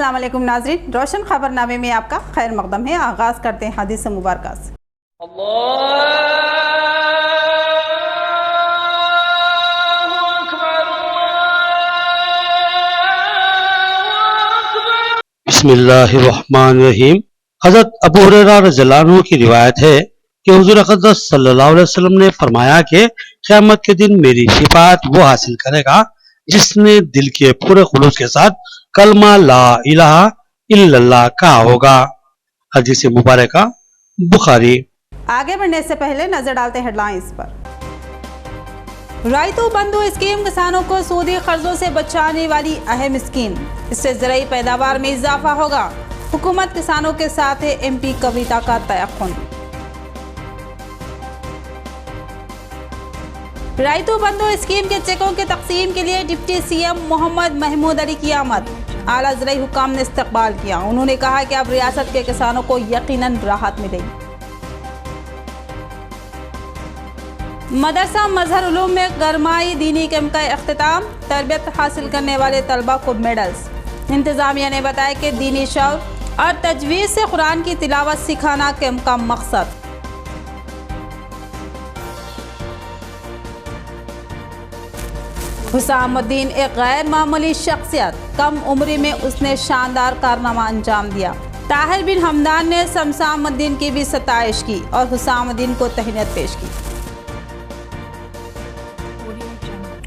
अस्सलाम वालेकुम नाज़रीन, रोशन खबरनामे में आपका खैर मकदम है। आगाज़ करते हैं हदीस मुबारक से। बिस्मिल्लाहिर्रहमानिर्रहीम। हज़रत अबू हुरैरा रज़ियल्लाहु अन्हु की रिवायत है कि हुज़ूर अक़दस सल्लल्लाहु अलैहि वसल्लम ने फरमाया कि क़यामत के दिन मेरी शिफाअत वो हासिल करेगा जिसने दिल के पूरे खुलूस के साथ कलमा ला इलाहा इल्लल्लाह कहा होगा। हदीस मुबारक बुखारी। आगे बढ़ने से पहले नजर डालते हेडलाइंस पर। रायतू बंधु स्कीम किसानों को सूदी कर्जों से बचाने वाली अहम स्कीम, इससे ज़राई पैदावार में इजाफा होगा। हुकूमत किसानों के साथ है, MP कविता का तयक़ुन। रायतू बंधु स्कीम के चेकों की तकसीम के लिए डिप्टी CM मोहम्मद महमूद अली की आमद। आला ज़राई हुकाम ने इस्तकबाल किया। उन्होंने कहा कि अब रियासत के किसानों को यकीनन राहत मिलेगी। मदरसा मजहर उलूम में गरमाई दीनी कैंप का इख्तिताम, तरबियत हासिल करने वाले तलबा को मेडल्स। इंतजामिया ने बताया कि दीनी शौक़ और तजवीज़ से कुरान की तिलावत सिखाना कैंप का मकसद। हुसामुद्दीन एक गैर मामूली शख्सियत, कम उम्र में उसने शानदार कारनामा अंजाम दिया। ताहिर बिन हमदान ने शमसामुद्दीन की भी सताइश की और हुसामुद्दीन को तहनीत पेश की।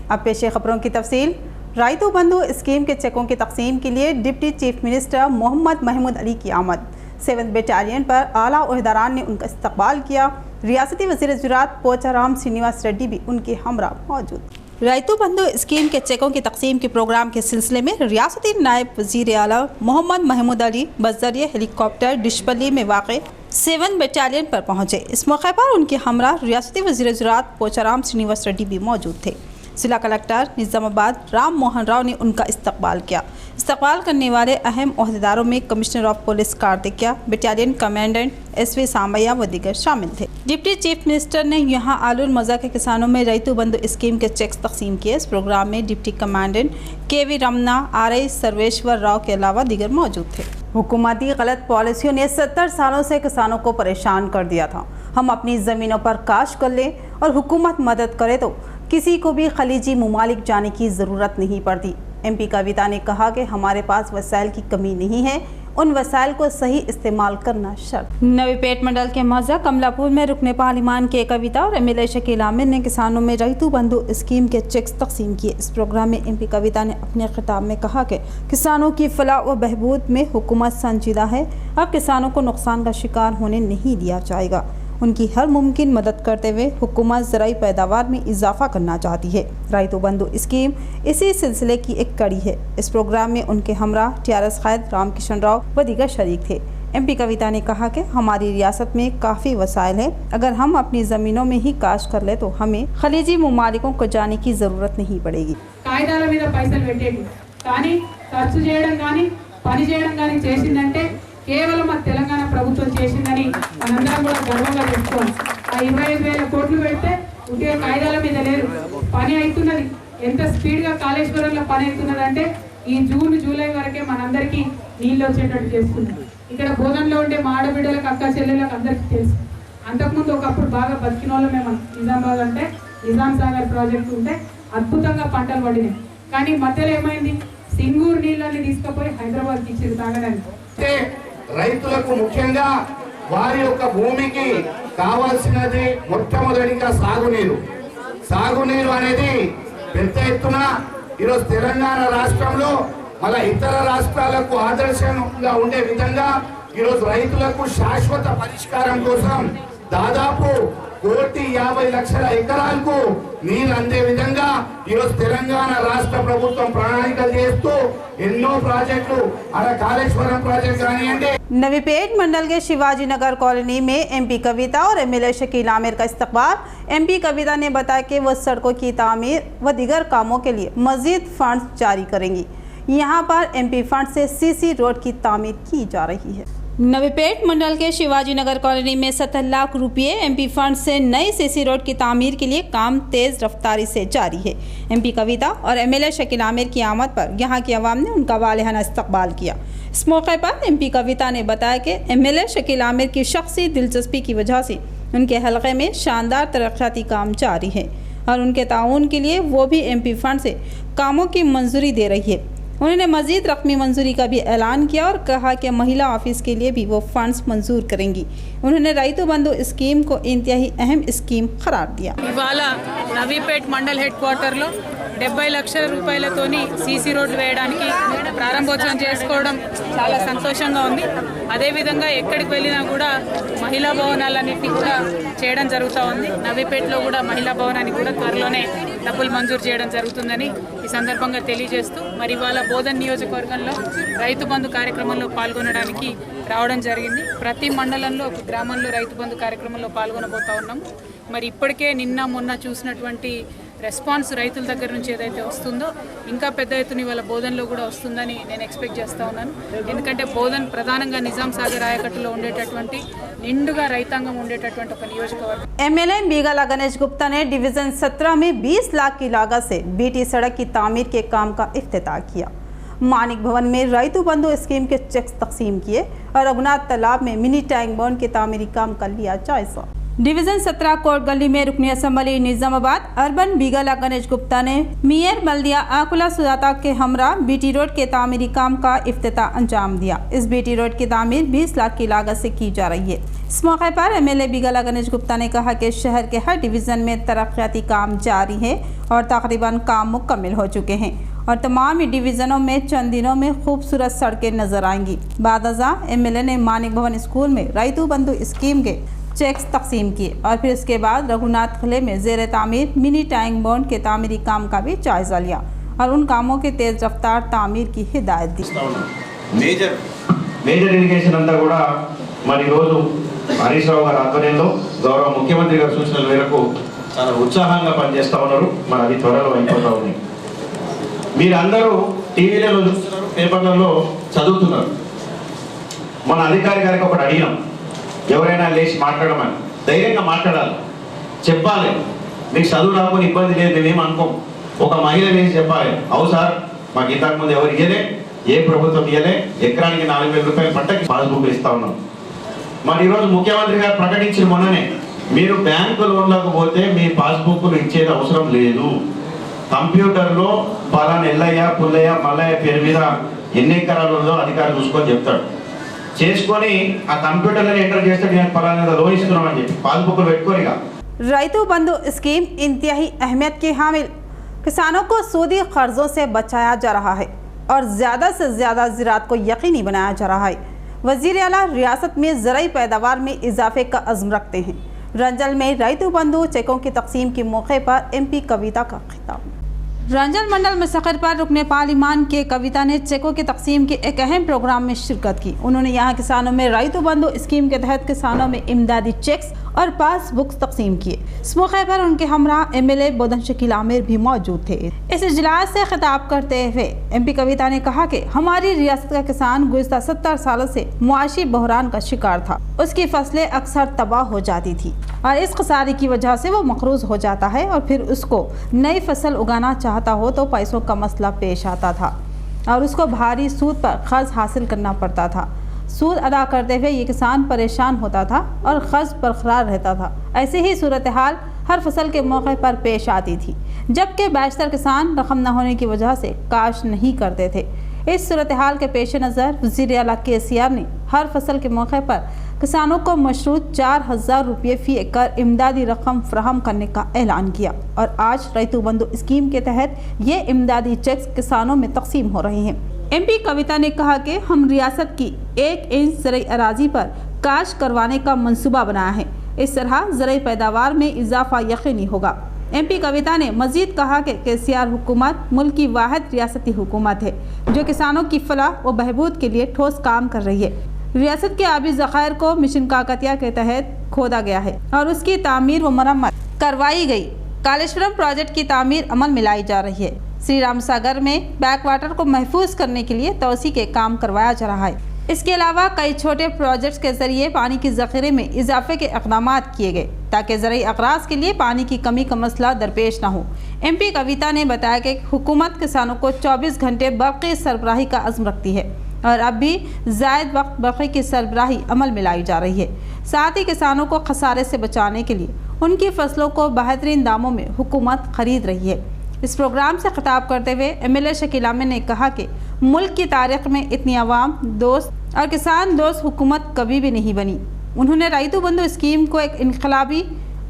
अब पेश खबरों की तफसील। रायतू बंधु स्कीम के चेकों की तकसीम के लिए deputy chief minister Mohammed Mahmood Ali की आमद। 7th बटालियन पर आला ओहदेदारान ने उनका इस्तकबाल किया। रियासती वज़ीर ज़राअत पोचाराम श्रीनिवास रेड्डी भी उनके हमरा मौजूद। रायतू बंधु स्कीम के चेकों की तकसीम के प्रोग्राम के सिलसिले में रियासती नायब वज़ीर आला मोहम्मद महमूद अली बज़रिए हेलीकॉप्टर डिशपल्ली में वाक़ 7th बटालियन पर पहुँचे। इस मौके पर उनके हमरा रियासती वज़ीर ज़राअत पोचाराम श्रीनिवास रेड्डी भी मौजूद थे। जिला कलेक्टर निज़ामाबाद राम मोहन राव ने उनका इस्तकबाल किया। इस्तकबाल करने वाले अहम ओहदेदारों में commissioner of police Karthikeya, battalion commandant SV Sambaiah व दीगर शामिल थे। डिप्टी चीफ मिनिस्टर ने यहां आलूर मज़ा के किसानों में रायतू बंधु स्कीम के चेक्स तकसीम किए। इस प्रोग्राम में deputy commandant KV Ramana, RI Sarveshwar Rao के अलावा दीगर मौजूद थे। हुकूमती गलत पॉलिसियों ने 70 सालों से किसानों को परेशान कर दिया था। हम अपनी ज़मीनों पर काश कर लें और हुकूमत मदद करे तो किसी को भी खलीजी ममालिक जाने की ज़रूरत नहीं पड़ती। MP कविता ने कहा कि हमारे पास वसाइल की कमी नहीं है, उन वसाइल को सही इस्तेमाल करना शर्त। नवी पेट मंडल के मौजा कमलापुर में रुकने पार्लिमान के कविता और MLA शकील आमिर ने किसानों में रायतू बंधु स्कीम के चेक्स तकसीम किए। इस प्रोग्राम में MP कविता ने अपने खिताब में कहा कि किसानों की फलाह व बहबूद में हुकूमत संजीदा है। अब किसानों को नुकसान का शिकार होने नहीं दिया जाएगा। उनकी हर मुमकिन मदद करते हुए हुकूमत ज़राई पैदावार में इजाफा करना चाहती है। रायतू बंधु स्कीम इसी सिलसिले की एक कड़ी है। इस प्रोग्राम में उनके हमरा TRS क़ायद रामकिशन राव व दीगर शरीक थे। MP कविता ने कहा कि हमारी रियासत में काफ़ी वसाइल है। अगर हम अपनी ज़मीनों में ही काश कर ले तो हमें खलीजी ममालिकों को जाने की ज़रूरत नहीं पड़ेगी। కేవలం మన తెలంగాణ ప్రభుత్వం చేసిందని మనందరం కూడా గర్వంగా చెప్పుకోవాలి. ఆ 25,000 కోట్లు పెడితే ఉంటే కాయిదాల మీద లేరు, పని అవుతున్నది. ఎంత స్పీడ్గా కాళేశ్వరంలో పని అవుతున్నదంటే ఈ జూన్ జూలై వరకే మనందరికీ నీళ్ళు వచ్చేటట్టు చేస్తున్నారు. ఇక్కడ బోధనలో ఉండే మాడబిడ్డలకు అక్క చెల్లెళ్ళకి అందరికీ తెలుసు. అంతకుముందు ఒకప్పుడు బాగా బతికిన వాళ్ళమే మనం. నిజామాబాద్ అంటే నిజాం సాగర్ ప్రాజెక్టు ఉంటే అద్భుతంగా పంటలు పండినాయి. కానీ మధ్యలో ఏమైంది, సింగూరు నీళ్ళని తీసుకుపోయి హైదరాబాద్కి ఇచ్చారు తాగడానికి. రైతులకు ముఖ్యంగా వారి యొక్క భూమికి కావాల్సినది మొట్టమొదటిగా సాగునీరు అనేది పెద్ద ఎత్తున ఈరోజు తెలంగాణ రాష్ట్రంలో మళ్ళా ఇతర రాష్ట్రాలకు ఆదర్శంగా ఉండే విధంగా ఈరోజు రైతులకు శాశ్వత పరిష్కారం కోసం దాదాపు 1,50,00,000 ఎకరాలకు నీళ్ళు అందే విధంగా ఈరోజు తెలంగాణ రాష్ట్ర ప్రభుత్వం ప్రణాళికలు చేస్తూ ఎన్నో ప్రాజెక్టులు అలా కాళేశ్వరం ప్రాజెక్ట్ కానివ్వండి। नवी पेट मंडल के शिवाजी नगर कॉलोनी में MP कविता और MLA शकील आमिर का इस्तकबाल। MP कविता ने बताया कि वह सड़कों की तामीर व दीगर कामों के लिए मजीद फंड्स जारी करेंगी। यहाँ पर MP फंड से CC रोड की तामीर की जा रही है। नवीपेट मंडल के शिवाजी नगर कॉलोनी में 70 लाख रुपए एमपी फंड से नई सीसी रोड की तामीर के लिए काम तेज रफ्तारी से जारी है। एमपी कविता और एमएलए शकील आमिर की आमद पर यहां की आवाम ने उनका वालिहाना इस्तकबाल किया। इस मौके पर एमपी कविता ने बताया कि एमएलए शकील आमिर की शख्सी दिलचस्पी की वजह से उनके हलके में शानदार तरक्याती काम जारी है और उनके ताउन के लिए वो भी एमपी फंड से कामों की मंजूरी दे रही है। उन्होंने मजीद रकमी मंजूरी का भी ऐलान किया और कहा कि महिला ऑफिस के लिए भी वो फंड्स मंजूर करेंगी। उन्होंने రైతు బంధు स्कीम को इंतहाई अहम स्कीम करार दिया। ఇవాళ నవీపేట్ మండల్ హెడ్ క్వార్టర్లో 70 లక్షల రూపాయలతోని సీసీ రోడ్లు వేయడానికి ప్రారంభోత్సవం చేసుకోవడం చాలా సంతోషంగా ఉంది। అదేవిధంగా ఎక్కడికి వెళ్ళినా కూడా మహిళా భవనాలన్నింటినీ కూడా చేయడం జరుగుతూ ఉంది। నవీపేట్లో కూడా మహిళా భవనానికి కూడా త్వరలోనే డబ్బులు మంజూరు చేయడం జరుగుతుందని ఈ సందర్భంగా తెలియజేస్తూ మరి ఇవాళ బోధన్ నియోజకవర్గంలో రైతు బంధు కార్యక్రమంలో పాల్గొనడానికి రావడం జరిగింది। ప్రతి మండలంలో ఒక గ్రామంలో రైతు బంధు కార్యక్రమంలో పాల్గొనబోతా ఉన్నాం। మరి ఇప్పటికే నిన్న మొన్న చూసినటువంటి రెస్పాన్స్ రైతుల దగ్గర నుంచి ఏదైతే వస్తుందో ఇంకా పెద్ద ఎత్తున ఇవాళ బోధన్లో కూడా వస్తుందని నేను ఎక్స్పెక్ట్ చేస్తూ ఉన్నాను। ఎందుకంటే బోధన్ ప్రధానంగా నిజాం సాగర్ ఆయకట్టులో ఉండేటటువంటి నిండుగా రైతాంగం ఉండేటటువంటి ఒక నియోజకవర్గం। एमएलए बीगाला गणेश गुप्ता ने डिवीजन 17 में 20 लाख की लागत से बीटी सड़क की तामीर के काम का इफ्तिताह किया। मानिक भवन में రైతు बंधु स्कीम के चेक्स तकसीम किए और रघुनाथ तालाब में मिनी टैंक बॉन्ड के तामीरी काम का लिया जायजा। डिवीजन 17 कोर्ट गली में रुकनी असम्बली निजामाबाद अर्बन बीगाला गणेश गुप्ता ने मियर बल्दिया आकुला सुजाता के हमरा बीटी रोड के तामीरी काम का इफ्तिताह अंजाम दिया। इस बीटी रोड की तामीर 20 लाख की लागत से की जा रही है। इस मौके पर एमएलए बीगाला गणेश गुप्ता ने कहा कि शहर के हर डिवीजन में तरक्याती काम जारी है और तकरीबन काम मुकम्मल हो चुके हैं और तमाम डिवीज़नों में चंद दिनों में खूबसूरत सड़कें नजर आएंगी। बादजा एमएलए ने मानिक भवन स्कूल में రైతు बंधु स्कीम के चेक्स तकसीम किए और फिर उसके बाद रघुनाथ किले में ज़ेर तामीर मिनी टैंक बॉन्ड के तामीरी काम का भी जायजा लिया और उन कामों की तेज रफ्तार तामीर की हिदायत दी। మేజర్ ఇరిగేషన్ అంతా కూడా మరి రోజు హరీష్ రావు గారి ఆధ్వర్యంలో గౌరవ ముఖ్యమంత్రి గారి సూచనల మేరకు చాలా ఉత్సాహంగా పనిచేస్తూ ఉన్నారు। మరి అది త్వరలో అయిపోతూ ఉంది। మీరందరూ టీవీలలో చూస్తున్నారు, పేపర్లలో చదువుతున్నారు। మన అధికారి గారికి ఒకటి అడిగినాం, ఎవరైనా లేచి మాట్లాడమని ధైర్యంగా మాట్లాడాలి, చెప్పాలి। మీకు చదువు రాకపోతే ఇబ్బంది లేదు, మేమేం అనుకోం। ఒక మహిళ లేచి చెప్పాలి, అవు సార్ మాకు ఇంతకుముందు ఎవరు ఇయ్యలే, ఏ ప్రభుత్వం ఇయ్యలే, ఎకరానికి 4000 రూపాయల పంటకి పాస్బుక్లు ఇస్తా ఉన్నాం। మరి ఈరోజు ముఖ్యమంత్రి గారు ప్రకటించిన మొన్ననే మీరు బ్యాంకు లోన్లకు పోతే మీ పాస్బుక్లు ఇచ్చేది అవసరం లేదు, కంప్యూటర్లో పలానా ఎల్లయ్య పుల్లయ్య మల్లయ్య పేరు మీద ఎన్ని ఎకరాలు ఉందో అధికారి చూసుకొని చెప్తాడు, చేసుకొని ఆ కంప్యూటర్లో ఎంటర్ చేస్తే నేను పలానా లోన్ ఇస్తున్నామని చెప్పి పాస్బుక్లు పెట్టుకోనిగా। రైతు बंधु स्कीम इंतहाई अहमियत की हामिल, किसानों को सूदी कर्जों से बचाया जा रहा है और ज़्यादा से ज़्यादा ज़राअत को यकीनी बनाया जा रहा है। वज़ीर आला रियासत में ज़राई पैदावार में इजाफे का अज़्म रखते हैं। रंजल में రైతు बंधु चेकों की तकसीम के मौके पर एमपी कविता का खिताब। रंजल मंडल मुस्तक़िल पर रुकने पार्लिमान के कविता ने चेकों की तकसीम के एक अहम प्रोग्राम में शिरकत की। उन्होंने यहाँ किसानों में రైతు बंधु स्कीम के तहत किसानों में इमदादी चेक्स और पासबुक्स तकसीम किए। इस मौके पर उनके हमरा एमएलए बोधन शकील आमिर भी मौजूद थे। इस इजलास से खिताब करते हुए एमपी कविता ने कहा कि हमारी रियासत का किसान गुज़िश्ता 70 सालों से मुआशी बहरान का शिकार था। उसकी फसलें अक्सर तबाह हो जाती थी और इस खसारे की वजह से वो मकरूज हो जाता है और फिर उसको नई फसल उगाना चाहता हो तो पैसों का मसला पेश आता था और उसको भारी सूद पर कर्ज हासिल करना पड़ता था। सूद अदा करते हुए ये किसान परेशान होता था और कर्ज बरकरार रहता था। ऐसी ही सूरत हाल हर फसल के मौके पर पेश आती थी, जबकि बेशतर किसान रकम न होने की वजह से काश नहीं करते थे। इस सूरत हाल के पेश नज़र वज़ीर आला केसीआर ने हर फसल के मौके पर किसानों को मशरूत 4000 रुपये फ़ी एकड़ इमदादी रकम फराहम करने का ऐलान किया और आज రైతు बंधु स्कीम के तहत ये इमदादी चेक्स किसानों में तकसीम हो रहे हैं। एमपी कविता ने कहा कि हम रियासत की 1 इंच ज़राई अराजी पर काश करवाने का मंसूबा बनाया है। इस तरह ज़राई पैदावार में इजाफा यकीनी होगा। एमपी कविता ने मजीद कहा कि केसीआर हुकूमत मुल्क की वाहिद रियासती हुकूमत है जो किसानों की फलाह व बहबूद के लिए ठोस काम कर रही है। रियासत के आबी ज़खायर को मिशन काकतिया के तहत खोदा गया है और उसकी तामीर व मरम्मत करवाई गई। कालेश्वरम प्रोजेक्ट की तामीर अमल में लाई जा रही है। श्री राम सागर में बैक वाटर को महफूज करने के लिए तोसी के काम करवाया जा रहा है। इसके अलावा कई छोटे प्रोजेक्ट्स के जरिए पानी के ज़ख़ीरे में इजाफे के इक़दाम किए गए ताकि ज़रूरी अक़राज़ के लिए पानी की कमी का मसला दरपेश न हो। MP कविता ने बताया कि हुकूमत किसानों को 24 घंटे बर्क़ी सरबराही का अज़्म रखती है और अब भी ज़ायद वक्त बर्क़ी की सरबराही अमल में लाई जा रही है। साथ ही किसानों को खसारे से बचाने के लिए उनकी फसलों को बेहतरीन दामों में हुकूमत ख़रीद रही है। इस प्रोग्राम से खिताब करते हुए MLA शकील अहमद ने कहा कि मुल्क की तारीख में इतनी अवाम दोस्त और किसान दोस्त हुकूमत कभी भी नहीं बनी। उन्होंने राइतु बंधु स्कीम को एक इनकलाबी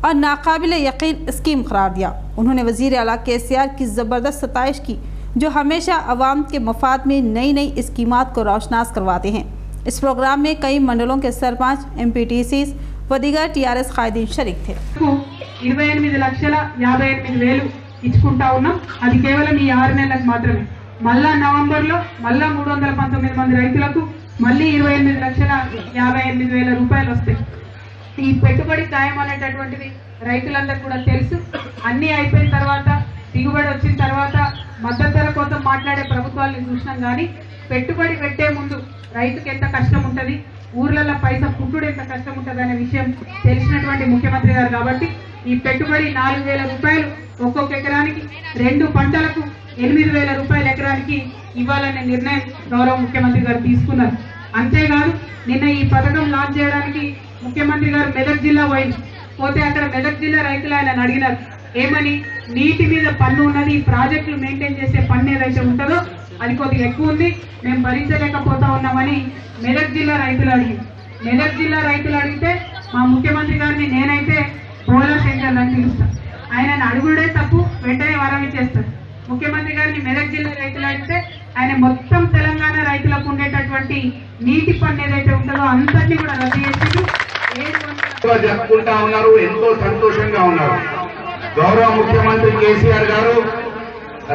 और नाकाबिल यकीन स्कीम करार दिया। उन्होंने वज़ीर आला KCR की ज़बरदस्त सताइश की जो हमेशा अवाम के मफाद में नई नई स्कीमात को रोशनास करवाते हैं। इस प्रोग्राम में कई मंडलों के सरपंच, MPTCs व दीगर TRS कायदीन शरीक थे। 28,58,000 ఇచ్చుకుంటా ఉన్నాం। అది కేవలం ఈ 6 నెలలకు మాత్రమే। మళ్ళా నవంబర్లో మళ్ళా 319 మంది రైతులకు మళ్ళీ 28,58,000 రూపాయలు వస్తాయి। ఈ పెట్టుబడి ఖాయం అనేటటువంటిది రైతులందరికీ కూడా తెలుసు। అన్నీ అయిపోయిన తర్వాత దిగుబడి వచ్చిన తర్వాత మద్దతు ధర కోసం మాట్లాడే ప్రభుత్వాలను చూసినాం కానీ పెట్టుబడి పెట్టే ముందు రైతుకి ఎంత కష్టం ఉంటుంది, ఊర్లలో పైసా పుట్టుడు ఎంత కష్టం ఉంటుంది అనే విషయం తెలిసినటువంటి ముఖ్యమంత్రి గారు కాబట్టి ఈ పెట్టుబడి 4,000 రూపాయలు ఒక్కొక్క ఎకరానికి 2 పంటలకు 8,000 రూపాయల ఎకరానికి ఇవ్వాలనే నిర్ణయం గౌరవ ముఖ్యమంత్రి గారు తీసుకున్నారు। అంతేకాదు నిన్న ఈ పథకం లాంచ్ చేయడానికి ముఖ్యమంత్రి గారు మెదక్ జిల్లా పోతే అక్కడ మెదక్ జిల్లా రైతులు ఆయన అడిగినారు ఏమని, నీటి మీద పన్ను ఉన్నది, ఈ ప్రాజెక్టులు మెయింటైన్ చేసే పన్ను ఏదైతే ఉంటుందో అది కొద్దిగా ఎక్కువ ఉంది, మేము భరించలేకపోతా ఉన్నామని మెదక్ జిల్లా రైతులు అడిగింది। మెదక్ జిల్లా రైతులు అడిగితే మా ముఖ్యమంత్రి గారిని నేనైతే బోలా శంకర్ అని పిలుస్తాను। ఆయన అడుగుడే తప్పు, వెంటనే వరం ఇచ్చేస్తారు। ముఖ్యమంత్రి గారిని మెదక్ జిల్లా రైతులు అడిగితే ఆయన మొత్తం తెలంగాణ రైతులకు ఉండేటటువంటి నీటి పన్ను ఏదైతే ఉంటుందో అంతటినీ కూడా రద్దు చేసి జరుపుకుంటా ఉన్నారు। ఎంతో సంతోషంగా ఉన్నారు। గౌరవ ముఖ్యమంత్రి KCR గారు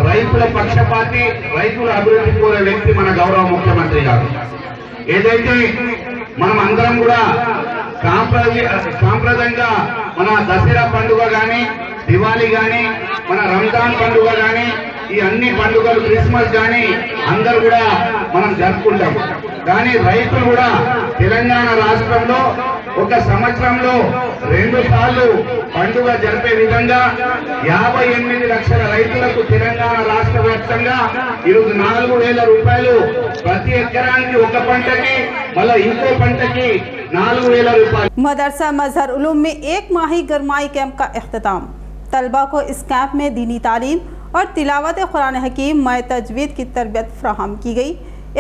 రైతుల పక్షపాతి, రైతుల అభివృద్ధి కోరే వ్యక్తి మన గౌరవ ముఖ్యమంత్రి గారు। ఏదైతే మనం అందరం కూడా సాంప్రదాయంగా మన దసరా పండుగ కానీ, దివాళీ కానీ, మన రంజాన్ పండుగ కానీ, ఈ అన్ని పండుగలు, క్రిస్మస్ కానీ అందరూ కూడా మనం జరుపుకుంటాం। కానీ రైతులు కూడా తెలంగాణ రాష్ట్రంలో ఒక సంవత్సరంలో 2 సార్లు పండుగ జరిపే విధంగా 58 లక్షల రైతులకు తెలంగాణ రాష్ట్ర వ్యాప్తంగా ఈరోజు 4,000 రూపాయలు ప్రతి ఎకరానికి ఒక పంటకి మళ్ళీ ఇంకో పంటకి 4,000 రూపాయలు। मदरसा मजहर उलूम में 1 माही गरमाई कैंप का अख्तिताम। तलबा को इस कैंप में दीनी तालीम और तिलावत कुरान हकीम मय तजवीद की तरबियत फराहम की गई।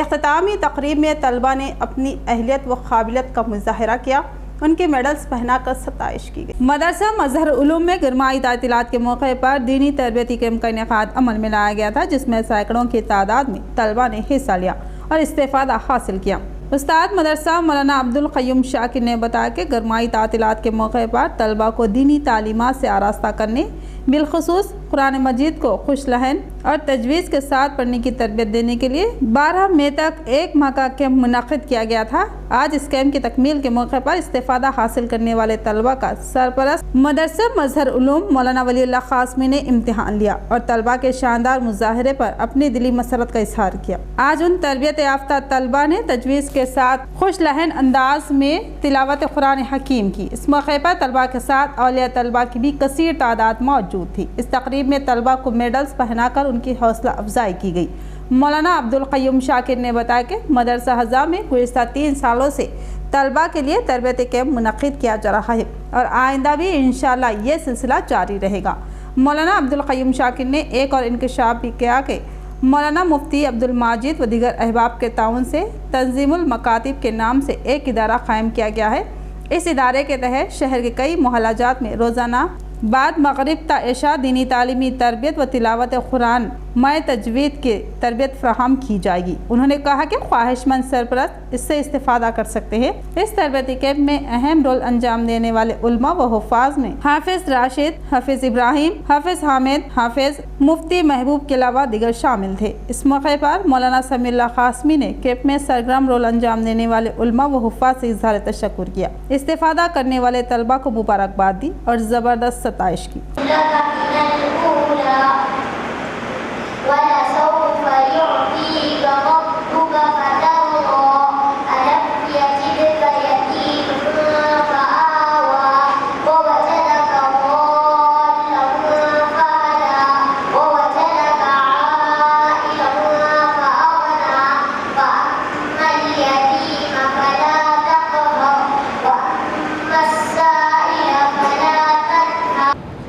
इख्तितामी तकरीब में तलबा ने अपनी अहलियत व काबिलियत का मुजाहरा किया, उनके मेडल्स पहनाकर सताइश की गई। मदरसा मजहर उलूम में गरमाई तातीलात के मौके पर दीनी तरबियती कैंप का इनेकाद अमल में लाया गया था, जिसमें सैकड़ों की तादाद में तलबा ने हिस्सा लिया और इस्तेफादा हासिल किया। उस्ताद मदरसा मौलाना अब्दुल क़य्यूम शाकिर ने बताया कि गरमाई तातीलात के मौके पर तलबा को दीनी तालीमात से आरास्ता करने, बिलखुसूस कुरान मजीद को खुश लहन और तजवीज़ के साथ पढ़ने की तरबियत देने के लिए 12 मई तक 1 माह का कैंप मुनक़िद किया गया था। आज इस कैंप की तकमील के मौके पर इस्तेफादा हासिल करने वाले तलबा का सरपरस्त मदरसा मजहर उलूम मौलाना वलीउल्लाह क़ासमी ने इम्तिहान लिया और तलबा के शानदार मुजाहरे पर अपनी दिली मसरत का इजहार किया। आज उन तरबियत याफ्ता तलबा ने तजवीज़ के साथ खुश लहन अंदाज में तिलावत कुरान हकीम की। इस मौके पर तलबा के साथ औलिया तलबा की भी कसीर तादाद मौजूद थी। इस तकरीब में तलबा को मेडल्स पहनाकर उनकी हौसला अफजाई की गई। मौलाना अब्दुल क़य्यूम शाकिर ने बताया कि मदरसा हज़ा में गुज़िश्ता 3 सालों से तलबा के लिए तरबियती कैंप मुनक़िद किया जा रहा है और आइंदा भी इंशाअल्लाह ये सिलसिला जारी रहेगा। मौलाना अब्दुल क़य्यूम शाकिर ने एक और इंकशाफ भी किया कि मौलाना मुफ्ती अब्दुल माजिद व दीगर अहबाब के ताउन से तंजीमुल मकातिब के नाम से एक इदारा कायम किया गया है। इस इदारे के तहत शहर के कई मोहल्लाजात में रोज़ाना बाद मगरिब ता इशा दीनी तालीमी तरबियत व तिलावत कुरान मय तजवीद की तरबियत फराहम की जाएगी। उन्होंने कहा कि ख्वाहिशमंद सरपरस्त इससे इस्तेफादा कर सकते हैं। इस तरबियती कैंप में अहम रोल अंजाम देने वाले उलमा व हुफ़ाज में हाफिज राशिद, हाफिज इब्राहिम, हाफिज हामिद, हाफिज मुफ्ती महबूब के अलावा दिगर शामिल थे। इस मौके पर मौलाना समीउल्लाह क़ासमी ने कैंप में सरगर्म रोल अंजाम देने वाले उलमा व हुफ़ाज से इज़हार तशक्कुर किया, इस्तेफादा करने वाले तलबा को मुबारकबाद दी और ज़बरदस्त सताइश की।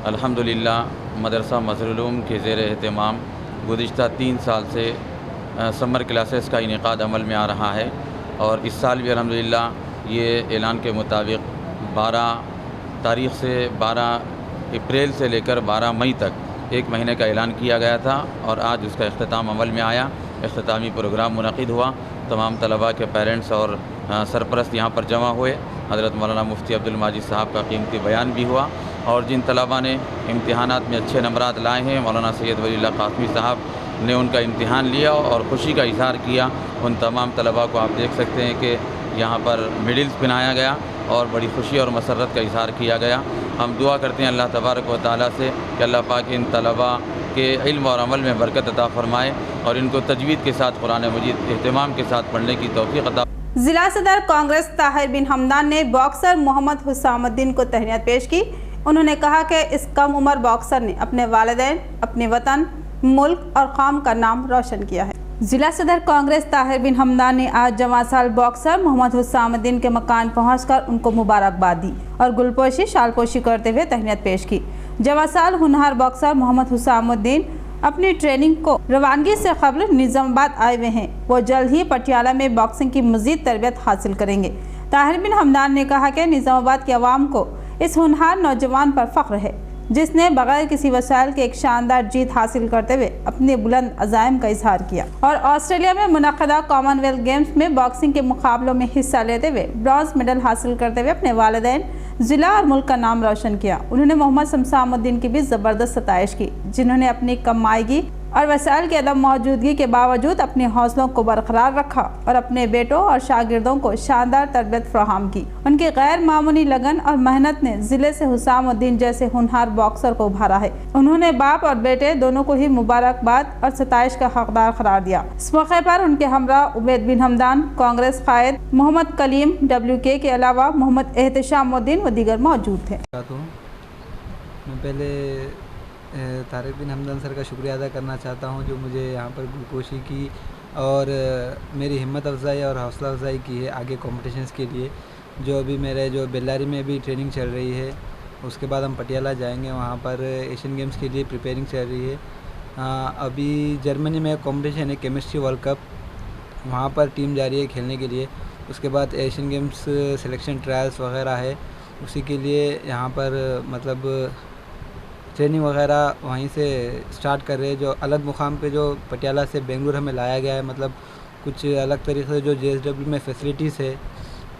अल्हम्दुलिल्लाह मदरसा मज़लूम के ज़ेर एहतमाम गुज़िश्ता 3 साल से समर क्लासेस का इनेकाद अमल में आ रहा है और इस साल भी अल्हम्दुलिल्लाह ये ऐलान के मुताबिक 12 तारीख़ से 12 अप्रैल से लेकर 12 मई तक 1 महीने का ऐलान किया गया था और आज उसका इख्तिताम अमल में आया। इख्तितामी प्रोग्राम मुनक़िद हुआ, तमाम तलबा के पेरेंट्स और सरपरस्त यहाँ पर जमा हुए। हज़रत मौलाना मुफ्ती अब्दुल माजिद साहब का कीमती बयान भी हुआ और जिन तलबा ने इम्तिहानात में अच्छे नंबरात लाए हैं, मौलाना सैयद वलील्लाह कासमी साहब ने उनका इम्तिहान लिया और ख़ुशी का इज़हार किया। उन तमाम तलबा को आप देख सकते हैं कि यहाँ पर मेडल्स पहनाया गया और बड़ी खुशी और मसरत का इज़हार किया गया। हम दुआ करते हैं अल्लाह तबारक व तआला से कि अल्लाह पाक इन तलबा के इल्म और अमल में बरकत अता फ़रमाए और इनको तजवीद के साथ कुरान मजीद एहतमाम के साथ पढ़ने की तौफ़ीक़ अता। जिला सदर कांग्रेस ताहिर बिन हमदान ने बॉक्सर मोहम्मद हुसामुद्दीन को तहनीत पेश की। उन्होंने कहा कि इस कम उम्र बॉक्सर ने अपने वालिदैन, अपने वतन, मुल्क और कौम का नाम रोशन किया है। जिला सदर कांग्रेस ताहिर बिन हमदान ने आज जवां साल बॉक्सर मोहम्मद हुसामुद्दीन के मकान पहुंचकर उनको मुबारकबाद दी और गुलपोशी शालपोशी करते हुए तहनीत पेश की। जवां साल होनहार बॉक्सर मोहम्मद हुसामुद्दीन अपनी ट्रेनिंग को रवानगी से कबल निज़ामाबाद आए हुए हैं। वो जल्द ही पटियाला में बॉक्सिंग की मज़ीद तरबियत हासिल करेंगे। ताहिर बिन हमदान ने कहा कि निज़ामाबाद के अवाम को इस होनहार नौजवान पर फ़ख्र है जिसने बगैर किसी वसाइल के एक शानदार जीत हासिल करते हुए अपने बुलंद अज़ाइम का इजहार किया और ऑस्ट्रेलिया में मुनक़दा कॉमनवेल्थ गेम्स में बॉक्सिंग के मुकाबलों में हिस्सा लेते हुए ब्रॉन्ज मेडल हासिल करते हुए अपने वालिदैन, ज़िला और मुल्क का नाम रोशन किया। उन्होंने मोहम्मद शमसामुद्दीन की भी ज़बरदस्त सताइश की, जिन्होंने अपनी कमाईगी और वसाइल की अदम मौजूदगी के बावजूद अपने हौसलों को बरकरार रखा और अपने बेटों और शागिर्दों को शानदार तरबियत फराहम की। उनकी गैर मामूली लगन और मेहनत ने ज़िले से हुसामुद्दीन जैसे होनहार बॉक्सर को उभारा है। उन्होंने बाप और बेटे दोनों को ही मुबारकबाद और सताइश का हकदार करार दिया। इस मौके पर उनके हमरा उबैद बिन हमदान, कांग्रेस कायद मोहम्मद कलीम WK के अलावा मोहम्मद एहतशामुद्दीन व दीगर मौजूद थे। मैं पहले तारिक बिन हमदान सर का शुक्रिया अदा करना चाहता हूं जो मुझे यहाँ पर गुलपोशी की और मेरी हिम्मत अफजाई और हौसला अफजाई की है आगे कॉम्पिटिशन्स के लिए। जो अभी मेरे जो बेल्लारी में भी ट्रेनिंग चल रही है, उसके बाद हम पटियाला जाएंगे, वहाँ पर एशियन गेम्स के लिए प्रिपेयरिंग चल रही है। अभी जर्मनी में कॉम्पिटिशन है केमिस्ट्री वर्ल्ड कप, वहाँ पर टीम जा रही है खेलने के लिए। उसके बाद एशियन गेम्स सिलेक्शन ट्रायल्स वगैरह है, उसी के लिए यहाँ पर मतलब ट्रेनिंग वगैरह वहीं से स्टार्ट कर रहे हैं। जो अलग मुकाम पे जो पटियाला से बेंगलुरु हमें लाया गया है, मतलब कुछ अलग तरीके से जो JSW में फैसिलिटीज़ है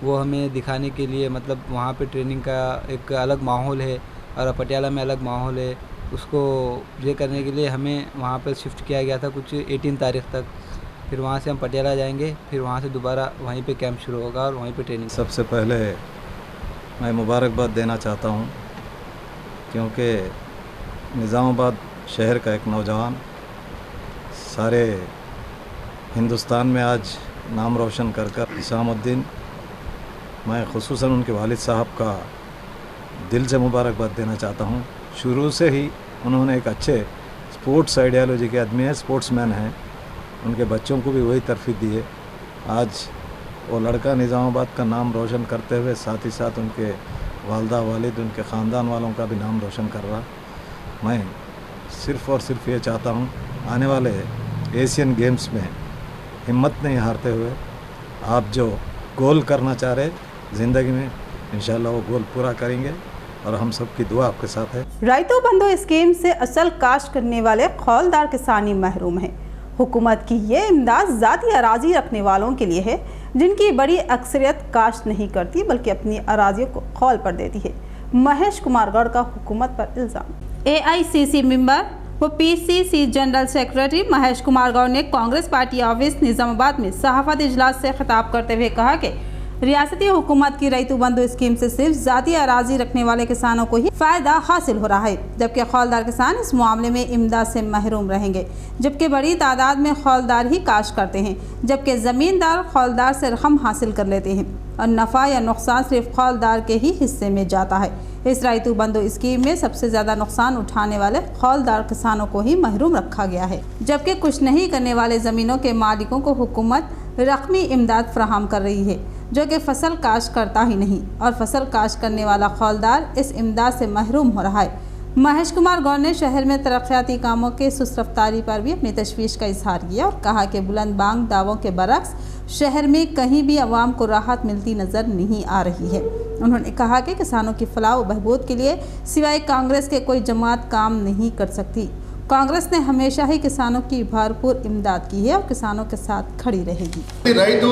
वो हमें दिखाने के लिए, मतलब वहाँ पे ट्रेनिंग का एक अलग माहौल है और पटियाला में अलग माहौल है। उसको ये करने के लिए हमें वहाँ पर शिफ्ट किया गया था कुछ 18 तारीख तक। फिर वहाँ से हम पटियाला जाएंगे, फिर वहाँ से दोबारा वहीं पे कैंप शुरू होगा और वहीं पे ट्रेनिंग। सबसे पहले मैं मुबारकबाद देना चाहता हूँ क्योंकि निज़ामाबाद शहर का एक नौजवान सारे हिंदुस्तान में आज नाम रोशन कर हुसामुद्दीन, मैं ख़ुसूसन उनके वालिद साहब का दिल से मुबारकबाद देना चाहता हूँ। शुरू से ही उन्होंने एक अच्छे स्पोर्ट्स आइडियालॉजी के आदमी है, स्पोर्ट्समैन हैं। उनके बच्चों को भी वही तरफीद दी है। आज वो लड़का निज़ामाबाद का नाम रोशन करते हुए साथ ही साथ उनके वालदा वालिद, उनके ख़ानदान वालों का भी नाम रोशन कर रहा। मैं सिर्फ़ और सिर्फ ये चाहता हूँ आने वाले एशियन गेम्स में हिम्मत नहीं हारते हुए आप जो गोल करना चाह रहे ज़िंदगी में, इंशाल्लाह वो गोल पूरा करेंगे और हम सबकी दुआ आपके साथ है। रायतो बंधु स्कीम से असल काश्त करने वाले खौलदार किसानी महरूम हैं। हुकूमत की ये इमदाद ज़ाती अराजी रखने वालों के लिए है जिनकी बड़ी अक्सरियत काश्त नहीं करती बल्कि अपनी अराजियों को खौल पर देती है। महेश कुमार गौड़ का हुकूमत पर इल्ज़ाम। AICC मेंबर व PCC general secretary Mahesh Kumar Goud ने कांग्रेस पार्टी ऑफिस निज़ामाबाद में सहाफ़त इजलास से खिताब करते हुए कहा कि रियासती हुकूमत की रईतु बंधु स्कीम से सिर्फ ज़ाती अराजी रखने वाले किसानों को ही फ़ायदा हासिल हो रहा है, जबकि खौलदार किसान इस मामले में इमदाद से महरूम रहेंगे। जबकि बड़ी तादाद में खौलदार ही काश्त करते हैं, जबकि ज़मींदार खौलदार से रकम हासिल कर लेते हैं और नफ़ा या नुकसान सिर्फ खौलदार के ही हिस्से में जाता है। इस रईतु बंधु स्कीम में सबसे ज़्यादा नुकसान उठाने वाले खौलदार किसानों को ही महरूम रखा गया है, जबकि कुछ नहीं करने वाले ज़मीनों के मालिकों को हुकूमत रकमी इमदाद फराहम कर रही है, जो कि फसल काश्त करता ही नहीं और फसल काश्त करने वाला खौलदार इस इमदाद से महरूम हो रहा है। महेश कुमार गौर ने शहर में तरक्याती कामों के सुस्त रफ्तारी पर भी अपनी तशवीश का इजहार किया और कहा कि बुलंद बांग दावों के बरक्स शहर में कहीं भी अवाम को राहत मिलती नज़र नहीं आ रही है। उन्होंने कहा कि किसानों की फलाह व बहबूद के लिए सिवाय कांग्रेस के कोई जमात काम नहीं कर सकती। कांग्रेस ने हमेशा ही किसानों की भरपूर इमदाद की है और किसानों के साथ खड़ी रहेगी। రైతు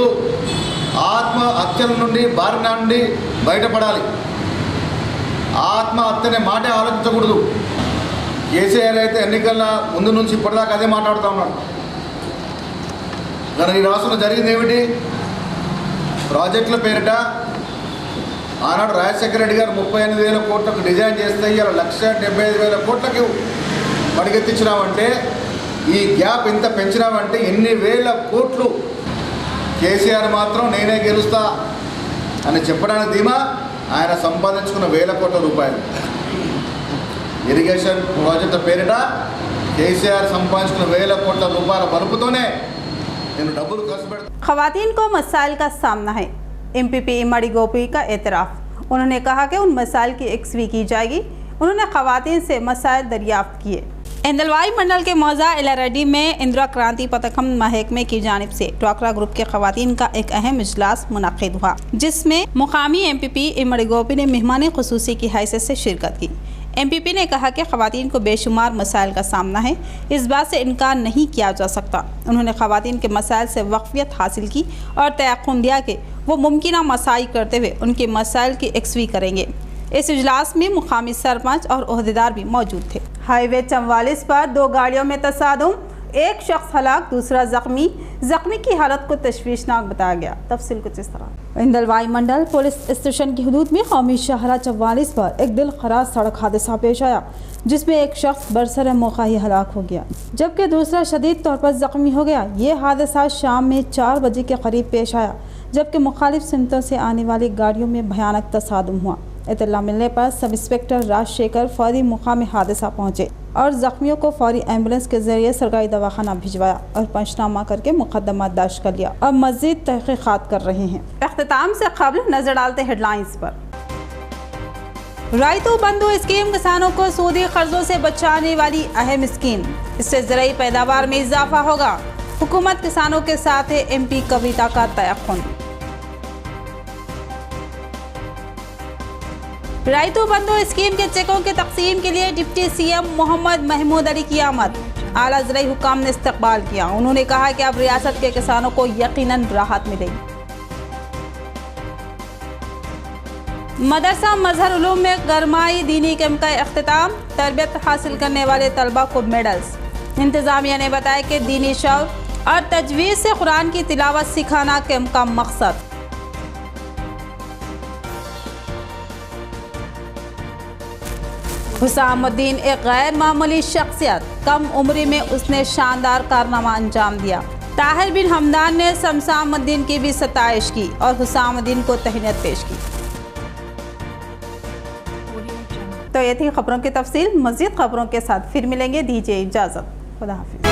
ఆత్మహత్యల నుండి బారిన నుండి బయటపడాలి। ఆత్మహత్య అనే మాట ఆలోచించకూడదు। కేసీఆర్ అయితే ఎన్నికల ముందు నుంచి ఇప్పటిదాకా అదే మాట్లాడుతూ ఉన్నాడు। కానీ ఈ రాష్ట్రంలో జరిగింది ఏమిటి? ప్రాజెక్టుల పేరిట ఆనాడు రాజశేఖర రెడ్డి గారు 38,000 కోట్లకు డిజైన్ చేస్తే ఇలా 1,75,000 కోట్లకు పడిగెత్తించినామంటే, ఈ గ్యాప్ ఇంత పెంచినామంటే ఎన్ని వేల కోట్లు కేసీఆర్ మాత్రం నేనే గెలుస్తా అని చెప్పడానికి ధీమా ఆయన సంపాదించుకున్న వేల కోట్ల రూపాయలు ఇరిగేషన్ ప్రాజెక్టు పేరిట కేసీఆర్ సంపాదించుకున్న వేల కోట్ల రూపాయల బలుపుతోనే నేను డబ్బులు ఖర్చు పెడతా। खवातीन को मसाइल का सामना है। एमपीपी इमड़ी गोपी का एतराफ़। उन्होंने कहा कि उन मसाइल की यकसवी की जाएगी। उन्होंने खवातीन से मसाइल दरियाफ्त किए। इंदलवाई मंडल के मौजा इलारेडी में इंदिरा क्रांति पथकम महकमे की जानिब से ड्वाक्रा ग्रुप के खवातीन का एक अहम इजलास मुनक़िद हुआ, जिसमें मुकामी एमपीपी इमड़ी गोपी ने मेहमान खुसूसी की हैसियत से शिरकत की। एमपीपी ने कहा कि खवातीन को बेशुमार मसाइल का सामना है, इस बात से इनकार नहीं किया जा सकता। उन्होंने खवातीन के मसाइल से वक़फ़ियत हासिल की और तयक़ुन दिया कि वो मुमकिन मसाई करते हुए उनके मसाइल की यकसवी करेंगे। इस इजलास में मुकामी सरपंच और ओहदेदार भी मौजूद थे। हाईवे 44 पर 2 गाड़ियों में तसादुम, एक शख्स हलाक, दूसरा जख्मी की हालत को तशवीशनाक बताया गया। तफसील कुछ इस तरह। इंदलवाई मंडल पुलिस स्टेशन की हदूद में कौमी शाहरा 44 पर एक दिल खराज सड़क हादसा पेश आया, जिसमें एक शख्स बरसर मौका ही हलाक हो गया जबकि दूसरा शदीद तौर पर जख्मी हो गया। ये हादसा शाम में 4 बजे के करीब पेश आया, जबकि मुखालिफ सिमतों से आने वाली गाड़ियों में भयानक तसादुम हुआ। इत्तला मिलने पर सब इंस्पेक्टर राजशेखर फौरी मुकाम हादसा पहुंचे और जख्मियों को फौरी एम्बुलेंस के जरिए सरकारी दवाखाना भिजवाया और पंचनामा करके मुकदमा दर्ज कर लिया और मज़ीद तहक़ीक़ात कर रहे हैं। अख्तिताम से कबल नजर डालते हेडलाइंस पर। रायतू बंधु स्कीम किसानों को सूदी कर्जों से बचाने वाली अहम स्कीम, इससे ज़राई पैदावार में इजाफा होगा। हुकूमत किसानों के साथ है, MP कविता का तयक़ुन। रायतू बंधु स्कीम के चेकों की तकसीम के लिए डिप्टी CM मोहम्मद महमूद अली की आमद। आला ज़राई हुकाम ने इस्तकबाल किया। उन्होंने कहा कि अब रियासत के किसानों को यकीनन राहत मिलेगी। मदरसा मजहर उलूम में गरमाई दीनी कैंप का इख्तिताम, तरबियत हासिल करने वाले तलबा को मेडल्स। इंतज़ामिया ने बताया कि दीनी शौक़ और तजवीज़ से कुरान की तिलावत सिखाना कैंप का मकसद। हुसामुद्दीन एक गैर मामूली शख्सियत, कम उम्र में उसने शानदार कारनामा अंजाम दिया। ताहिर बिन हमदान ने शमसामुद्दीन की भी सताइश की और हुसामुद्दीन को तहनीत पेश की। तो ये थी खबरों की तफसील। मज़ीद खबरों के साथ फिर मिलेंगे। दीजिए इजाज़त। खुदा हाफिज़।